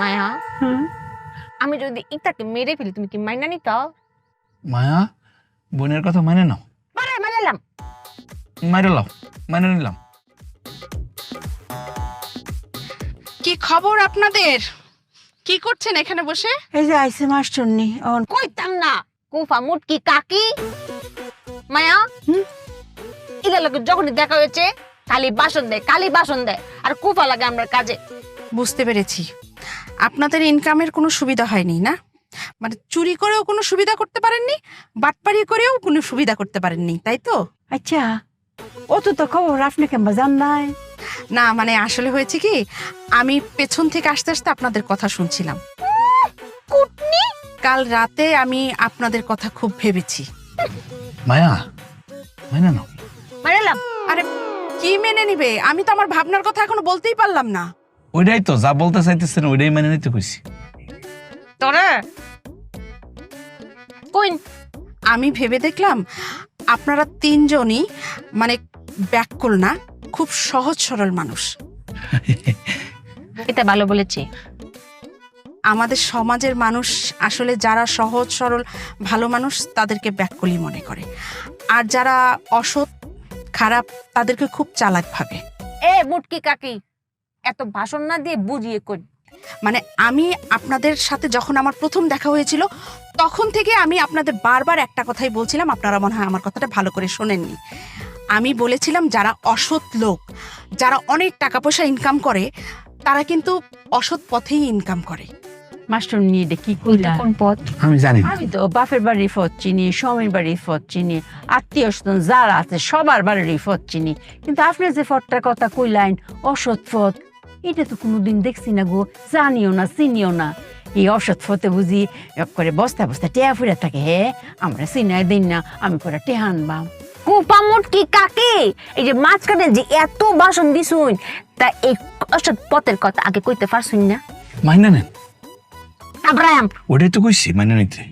মায়া আমি যদি ইতাকে মেরে ফেলি তুমি কি মাইনা নিতা? মায়া বোনের কথা মানে নাও। মানলাম। মানে নিলাম। কি খবর আপনাদের? কি করছেন এখানে বসে? এই যে আইসে মাস্টারনি কইতাম না কুফা মুটকি কাকি। মায়া ইলা লাগে যখনই দেখা হয়েছে খালি বাসন দেয় আর কুফা লাগে আমরা কাজে। বুঝতে পেরেছি, আপনাদের ইনকামের কোনো সুবিধা হয়নি না, মানে চুরি করেও কোনো সুবিধা করতে পারেননি, বাটপারি করেও কোনো সুবিধা করতে পারেননি, তাই তো? আচ্ছা অত তো খবর আপনি কেমন জান নাই? না মানে আসলে হয়েছে কি, আমি পেছন থেকে আস্তে আস্তে আপনাদের কথা শুনছিলাম। কাল রাতে আমি আপনাদের কথা খুব ভেবেছি। মায়া মানে নাও। মানলাম। আরে কি মেনে নিবে? আমি তো আমার ভাবনার কথা এখনো বলতেই পারলাম না। ওইটাই তো যা বলতে চাইতেছেন ওইটাই মানে নিতে কইছি। তোরে কইন আমি ভেবে দেখলাম আপনারা তিনজনই মানে ব্যাককুল না, খুব সহজ সরল মানুষ। এটা ভালো বলেছি। আমাদের সমাজের মানুষ আসলে যারা সহজ সরল ভালো মানুষ তাদেরকে ব্যাককুলই মনে করে, আর যারা অসৎ খারাপ তাদেরকে খুব চালাক ভাবে। মুটকি কাকি এত ভাষণ না দিয়ে বুঝিয়ে কই। মানে আমি আপনাদের সাথে যখন আমার প্রথম দেখা হয়েছিল তখন থেকে আমি আপনাদের বারবার একটা কথাই বলছিলাম, আপনারা মনে হয় আমার কথাটা ভালো করে শোনেননি। আমি বলেছিলাম যারা অসৎ লোক, যারা অনেক টাকা পয়সা ইনকাম করে, তারা কিন্তু অসৎ পথেই ইনকাম করে। মাস্টারনি এটা কি কইলা? কোন পথ? আমি জানি না। আমি তো বাপের বাড়ির ফত চিনি, স্বামীর বাড়ির ফত চিনি, আত্মীয় স্বজন যারা আছে সবার বাড়ির ফত চিনি, কিন্তু আপনি যে ফতটার কথা কইলেন অসৎ ফত, এটা তো কোনোদিন দেখছি না গো, জানিও না চিনিও না। এই অসৎ ফতে বুঝি করে বস্তা বস্তা টেহা ফুরে থাকে। আমরা চিনাই দিন না, আমি করে টেহা আনবাম। কুপা মুটকি কাকি এই যে মাঝখানে যে এত ভাষণ দিছুন, তা এই অসৎ পথের কথা আগে কইতে পারছুন না? মাইনা নেন। আব্রাহাম ওইটাই তো কইছি মানে নিতে।